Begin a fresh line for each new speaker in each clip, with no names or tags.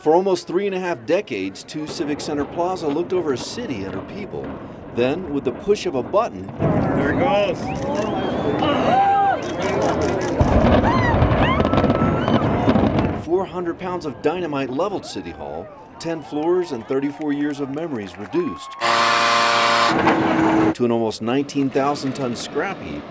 For almost 3.5 decades, 2 Civic Center Plaza looked over a city and her people. Then, with the push of a button,
there it goes.
400 pounds of dynamite leveled City Hall, 10 floors and 34 years of memories reduced to an almost 19,000-ton scrap heap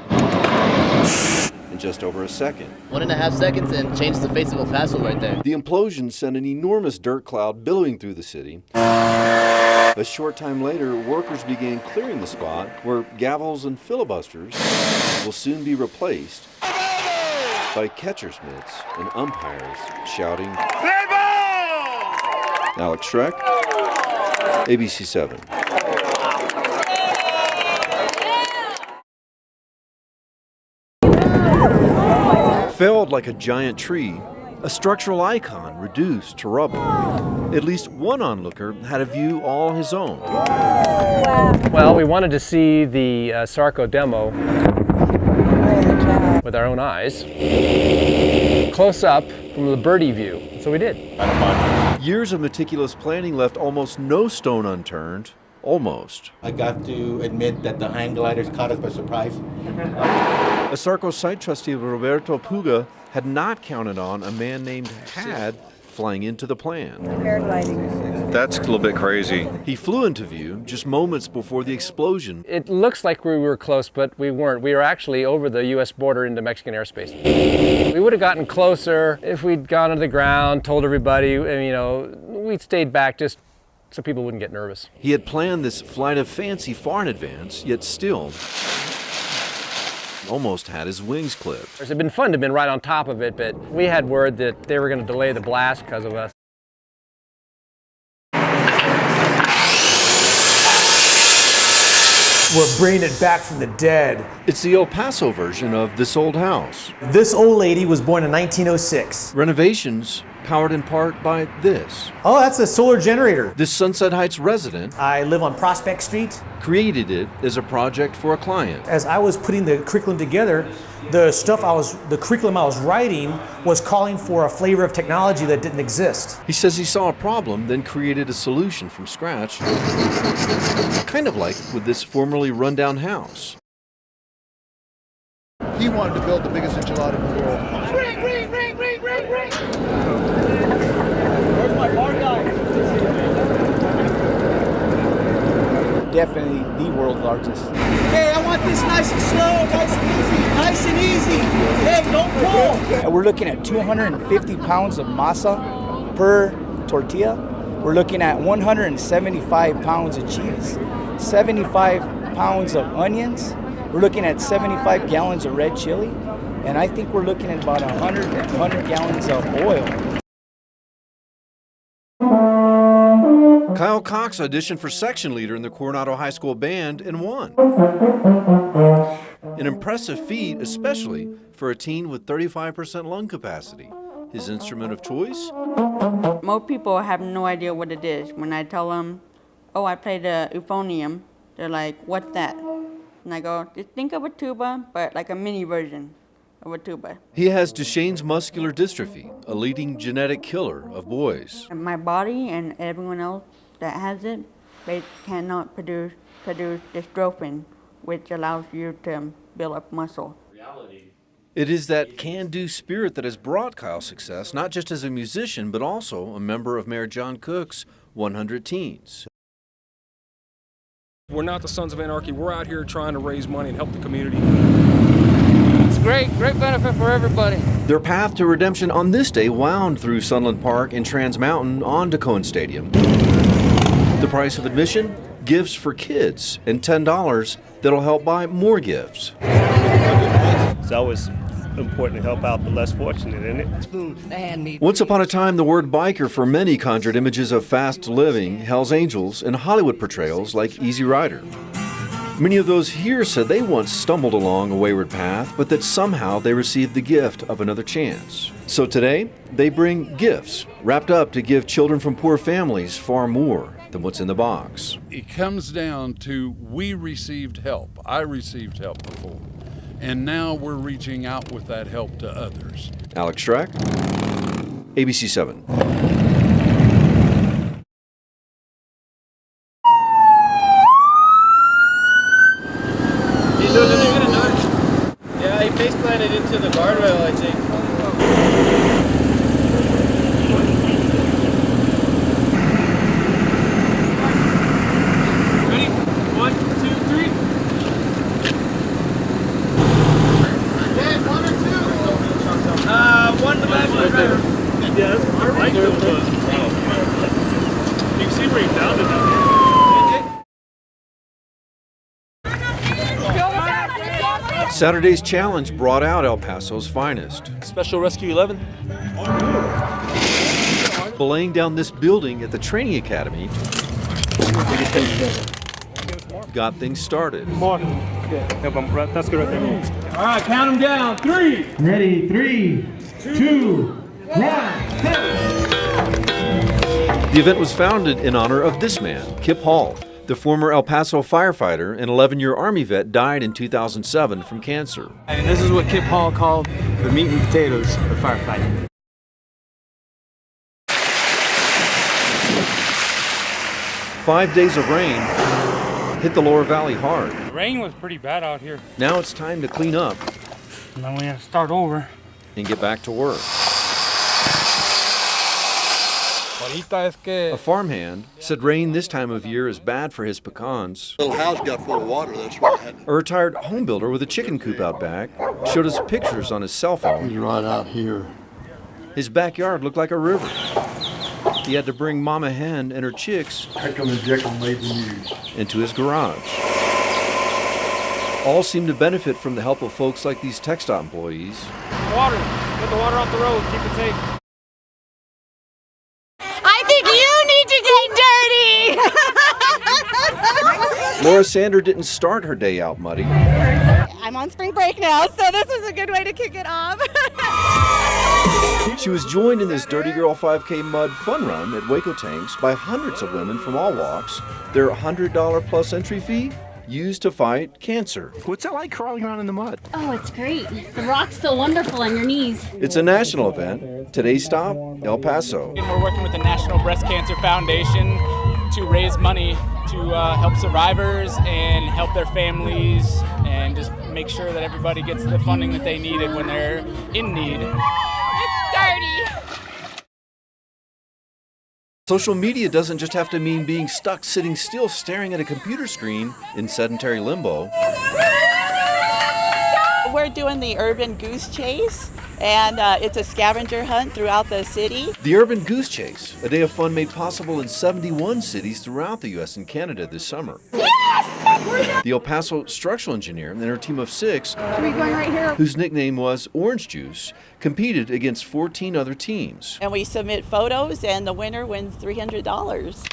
in just over a second.
1.5 seconds and changed the face of El Paso right there.
The implosion sent an enormous dirt cloud billowing through the city. A short time later, workers began clearing the spot where gavels and filibusters will soon be replaced by catcher's mitts and umpires shouting, "Play ball!" Alex Schreck, ABC 7. Felled like a giant tree, a structural icon reduced to rubble. At least one onlooker had a view all his own.
Well, we wanted to see the Sarco demo with our own eyes, close up from the birdie view, so we did.
Years of meticulous planning left almost no stone unturned. Almost.
I got to admit that the hang gliders caught us by surprise.
A Sarco site trustee, Roberto Puga, had not counted on a man named Had flying into the plan.
Paragliding.
That's a little bit crazy.
He flew into view just moments before the explosion.
It looks like we were close, but we weren't. We were actually over the U.S. border into Mexican airspace. We would have gotten closer if we'd gone to the ground, told everybody, and, we stayed back just so people wouldn't get nervous.
He had planned this flight of fancy far in advance, yet still almost had his wings clipped.
It had been fun to have been right on top of it, but we had word that they were going to delay the blast because of us.
We're bringing it back from the dead.
It's the El Paso version of This Old House.
This old lady was born in 1906.
Renovations powered in part by this.
Oh, that's a solar generator.
This Sunset Heights resident
I live on Prospect Street.
created it as a project for a client.
As I was putting the curriculum together, the curriculum I was writing was calling for a flavor of technology that didn't exist.
He says he saw a problem, then created a solution from scratch, kind of like with this formerly rundown house.
He wanted to build the biggest enchilada in the world.
Where's my bar guy? Definitely the world's largest. Hey, I want this nice and slow, nice and easy, nice and easy. Hey, don't pull. And we're looking at 250 pounds of masa per tortilla. We're looking at 175 pounds of cheese, 75 pounds of onions. We're looking at 75 gallons of red chili. And I think we're looking at about 100 gallons of oil.
Kyle Cox auditioned for section leader in the Coronado High School band and won. An impressive feat, especially for a teen with 35% lung capacity. His instrument of choice?
Most people have no idea what it is. When I tell them, oh, I play the euphonium, they're like, what's that? And I go, just think of a tuba, but like a mini version of a tuba.
He has Duchenne's muscular dystrophy, a leading genetic killer of boys.
And my body and everyone else that has it, they cannot produce dystrophin, which allows you to build up muscle.
It is that can-do spirit that has brought Kyle success, not just as a musician, but also a member of Mayor John Cook's 100 Teens.
We're not the Sons of Anarchy. We're out here trying to raise money and help the community.
It's great benefit for everybody.
Their path to redemption on this day wound through Sunland Park and Trans Mountain on to Cohen Stadium. The price of admission? Gifts for kids, and $10 that'll help buy more gifts.
It's always important to help out the less fortunate, isn't it?
Once upon a time, the word biker for many conjured images of fast living, Hell's Angels, and Hollywood portrayals like Easy Rider. Many of those here said they once stumbled along a wayward path, but that somehow they received the gift of another chance. So today, they bring gifts, wrapped up to give children from poor families far more than what's in the box.
It comes down to we received help. I received help before. And now we're reaching out with that help to others.
Alex Schreck, ABC 7.
rail, I think. Ready? 1, 2, 3.
Okay, 1 or 2?
1 to back, one driver. Yeah, that's I like those. You can see where he found it down here.
Saturday's challenge brought out El Paso's finest.
Special Rescue 11.
Belaying down this building at the training academy got things started.
That's good right there. All right, count them down. 3.
Ready? 3, 2, 1.
The event was founded in honor of this man, Kip Hall. The former El Paso firefighter and 11-year Army vet died in 2007 from cancer.
And this is what Kip Hall called the meat and potatoes of firefighting.
5 days of rain hit the lower valley hard.
The rain was pretty bad out here.
Now it's time to clean up
And then we have to start over.
and get back to work. A farmhand said rain this time of year is bad for his pecans.
Little house got full of water, that's what happened.
A retired home builder with a chicken coop out back showed us pictures on his cell phone.
He's right out here.
His backyard looked like a river. He had to bring Mama Hen and her chicks into his garage. All seem to benefit from the help of folks like these TxDOT employees.
Water. Get the water off the road. Keep it safe.
I think you need to get dirty!
Laura Sander didn't start her day out muddy.
I'm on spring break now, so this is a good way to kick it off.
She was joined in this Dirty Girl 5K mud fun run at Waco Tanks by hundreds of women from all walks. Their $100 plus entry fee used to fight cancer.
What's it like crawling around in the mud?
Oh, it's great. The rock's so wonderful on your knees.
It's a national event. Today's stop, El Paso.
And we're working with the National Breast Cancer Foundation to raise money to help survivors and help their families and just make sure that everybody gets the funding that they needed when they're in need.
It's dirty.
Social media doesn't just have to mean being stuck sitting still staring at a computer screen in sedentary limbo.
We're doing the Urban Goose Chase, and it's a scavenger hunt throughout the city.
The Urban Goose Chase, a day of fun made possible in 71 cities throughout the U.S. and Canada this summer. The El Paso structural engineer and her team of 6,
Are we going right here?
whose nickname was Orange Juice, competed against 14 other teams.
And we submit photos, and the winner wins $300.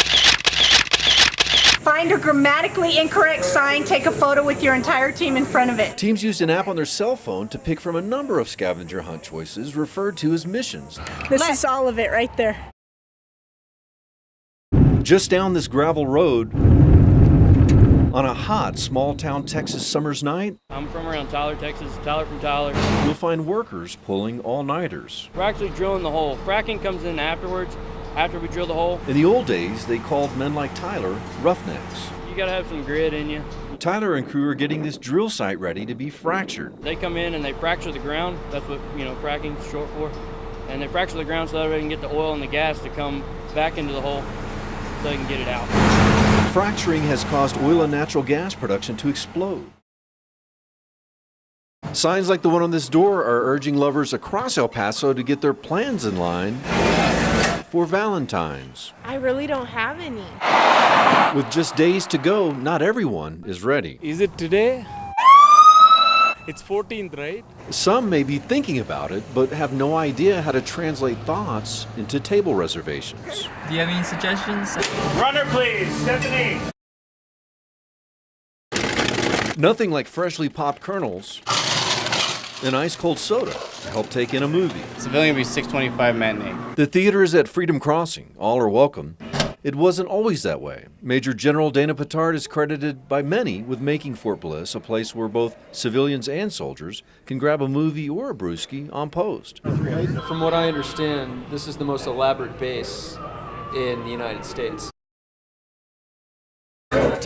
Find a grammatically incorrect sign, take a photo with your entire team in front of it.
Teams used an app on their cell phone to pick from a number of scavenger hunt choices referred to as missions.
This is all of it right there.
Just down this gravel road, on a hot small-town Texas summer's night,
I'm from around Tyler, Texas. Tyler from Tyler.
you'll find workers pulling all-nighters.
We're actually drilling the hole. Fracking comes in afterwards, after we drill the hole.
In the old days, they called men like Tyler roughnecks.
You gotta have some grit in you.
Tyler and crew are getting this drill site ready to be fractured.
They come in and they fracture the ground. That's what, fracking's short for. And they fracture the ground so that they can get the oil and the gas to come back into the hole so they can get it out.
Fracturing has caused oil and natural gas production to explode. Signs like the one on this door are urging lovers across El Paso to get their plans in line for Valentine's.
I really don't have any.
With just days to go, not everyone is ready.
Is it today? It's 14th, right?
Some may be thinking about it, but have no idea how to translate thoughts into table reservations.
Do you have any suggestions? Runner, please. Stephanie.
Nothing like freshly popped kernels and ice cold soda to help take in a movie.
Civilian will be $6.25 matinee.
The theater is at Freedom Crossing. All are welcome. It wasn't always that way. Major General Dana Petard is credited by many with making Fort Bliss a place where both civilians and soldiers can grab a movie or a brewski on post.
From what I understand, this is the most elaborate base in the United States.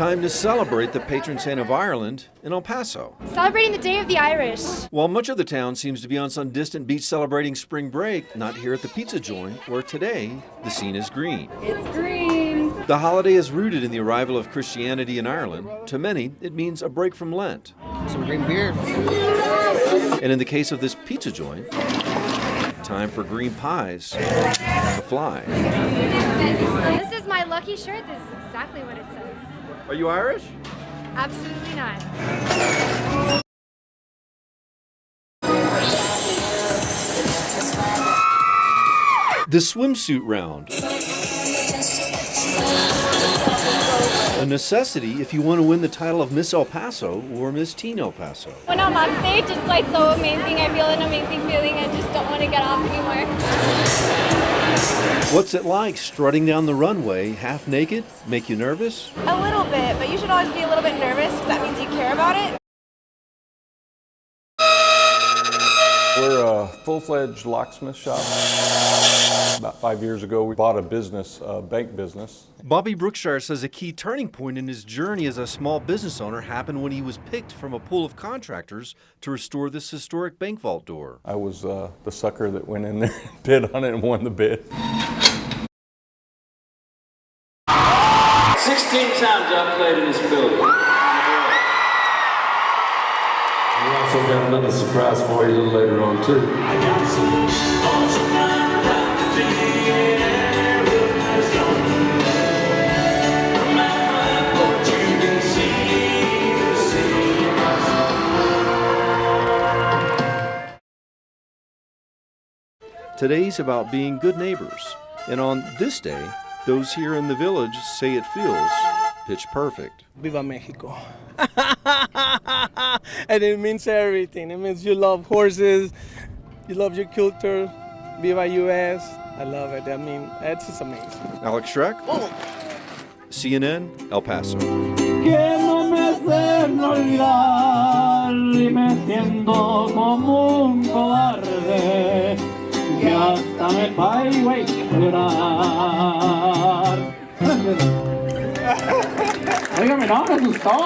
time to celebrate the patron saint of Ireland in El Paso.
Celebrating the Day of the Irish.
While much of the town seems to be on some distant beach celebrating spring break, not here at the pizza joint, where today the scene is green.
It's green.
The holiday is rooted in the arrival of Christianity in Ireland. To many, it means a break from Lent.
Some green beer.
And in the case of this pizza joint, time for green pies to fly.
This is my lucky shirt. This is exactly what it says.
Are you Irish?
Absolutely not.
The swimsuit round. A necessity if you want to win the title of Miss El Paso or Miss Teen El Paso.
When I'm on stage, it's like so amazing. I feel an amazing feeling. I just don't want to get off anymore.
What's it like strutting down the runway half naked? Make you nervous?
A little bit, but you should always be a little bit nervous because that means you care about it.
We're a full-fledged locksmith shop. About 5 years ago, we bought a business, a bank business.
Bobby Brookshire says a key turning point in his journey as a small business owner happened when he was picked from a pool of contractors to restore this historic bank vault door.
I was the sucker that went in there and bid on it and won the bid.
16 times I've played in this building. We also got another surprise for you a little later on, too.
Today's about being good neighbors. And on this day, those here in the village say it feels pitch perfect.
Viva Mexico. And it means everything. It means you love horses, you love your culture. Viva US. I love it. I mean, it's just amazing.
Alex Schreck, CNN, El Paso.
Que no me hacen olvidar y me siento como un cobarde que hasta me paigo a llorar. Óigame, no, me asustó.